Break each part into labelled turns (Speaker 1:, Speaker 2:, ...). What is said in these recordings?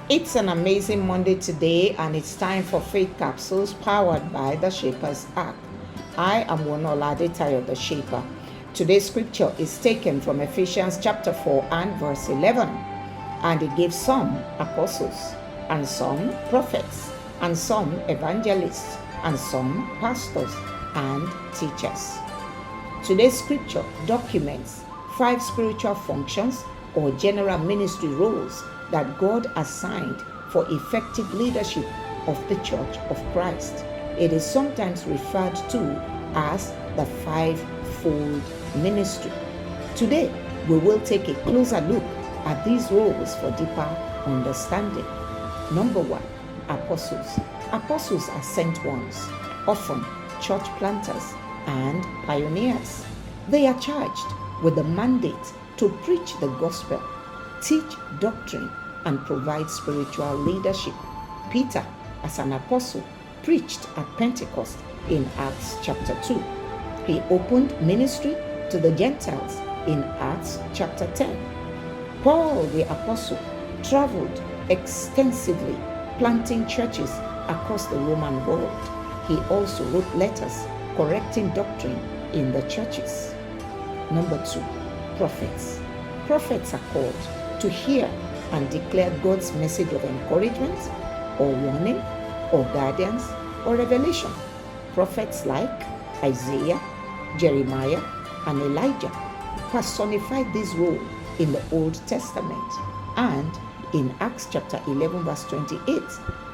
Speaker 1: It's an amazing Monday today, and it's time for Faith Capsules powered by the Shaper's Ark. I am Wonolade Tayo, the Shaper. Today's scripture is taken from Ephesians chapter 4 and verse 11. And it gives some apostles, and some prophets, and some evangelists, and some pastors and teachers. Today's scripture documents 5 spiritual functions or general ministry roles that God assigned for effective leadership of the Church of Christ. It is sometimes referred to as the fivefold ministry. Today, we will take a closer look at these roles for deeper understanding. Number 1, apostles. Apostles are sent ones, often church planters and pioneers. They are charged with the mandate to preach the gospel, teach doctrine, and provide spiritual leadership. Peter, as an apostle, preached at Pentecost in Acts chapter 2. He opened ministry to the Gentiles in Acts chapter 10. Paul the apostle traveled extensively, planting churches across the Roman world. He also wrote letters correcting doctrine in the churches. Number 2, prophets. Prophets are called to hear and declare God's message of encouragement or warning or guidance or revelation. Prophets like Isaiah, Jeremiah, and Elijah personified this role in the Old Testament. And in Acts chapter 11 verse 28,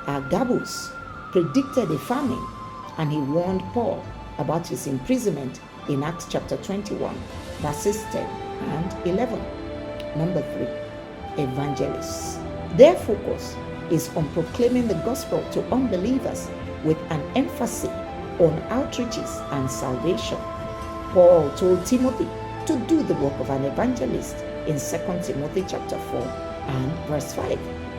Speaker 1: Agabus predicted a famine, and he warned Paul about his imprisonment in Acts chapter 21 verses 10 and 11. Number 3, evangelists. Their focus is on proclaiming the gospel to unbelievers with an emphasis on outreaches and salvation. Paul told Timothy to do the work of an evangelist in 2 Timothy chapter 4 and verse 5.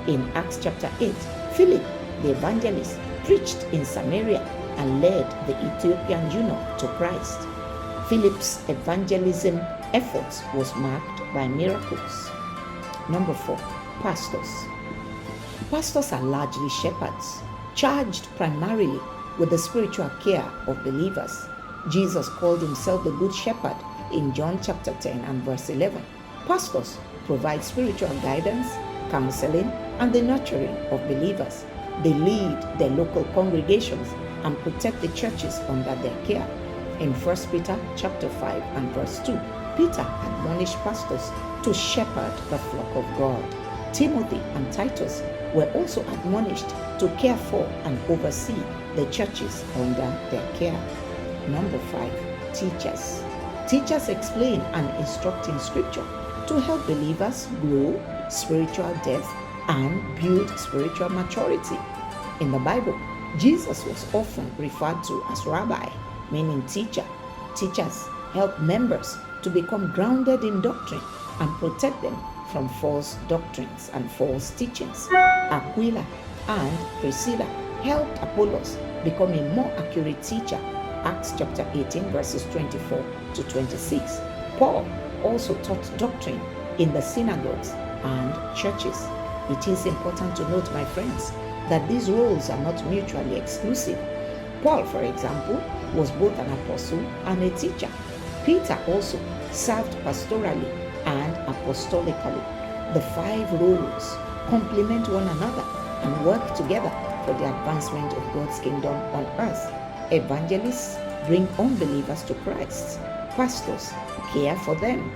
Speaker 1: In Acts chapter 8, Philip, the evangelist, preached in Samaria and led the Ethiopian eunuch to Christ. Philip's evangelism efforts was marked by miracles. Number 4, pastors. Pastors are largely shepherds, charged primarily with the spiritual care of believers. Jesus called himself the Good Shepherd in John chapter 10 and verse 11. Pastors provide spiritual guidance, counseling, and the nurturing of believers. They lead their local congregations and protect the churches under their care. In 1 Peter chapter 5 and verse 2, Peter admonished pastors to shepherd the flock of God. Timothy and Titus were also admonished to care for and oversee the churches under their care. Number 5, teachers. Teachers explain and instruct in Scripture to help believers grow spiritual depth and build spiritual maturity. In the Bible, Jesus was often referred to as rabbi, meaning teacher. Teachers help members to become grounded in doctrine and protect them from false doctrines and false teachings. Aquila and Priscilla helped Apollos become a more accurate teacher. Acts chapter 18 verses 24 to 26. Paul also taught doctrine in the synagogues and churches. It is important to note, my friends, that these roles are not mutually exclusive. Paul, for example, was both an apostle and a teacher. Peter also served pastorally and apostolically. The 5 roles complement one another and work together for the advancement of God's kingdom on earth. Evangelists bring unbelievers to Christ. Pastors care for them.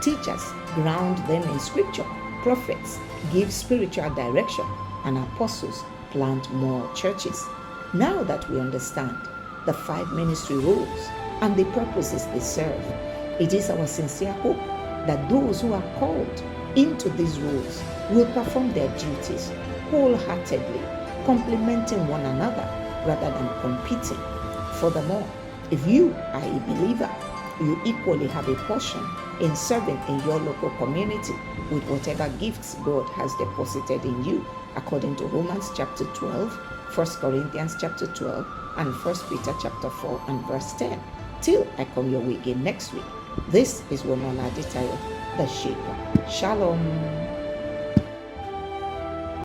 Speaker 1: Teachers ground them in Scripture. Prophets give spiritual direction, and apostles plant more churches. Now that we understand the 5 ministry roles and the purposes they serve, it is our sincere hope that those who are called into these roles will perform their duties wholeheartedly, complementing one another rather than competing. Furthermore, if you are a believer, you equally have a portion in serving in your local community with whatever gifts God has deposited in you, according to Romans chapter 12, 1 Corinthians chapter 12, and 1 Peter chapter 4 and verse 10. Till I come your way again next week, this is Wonolade Tayo, the Shaper. Shalom.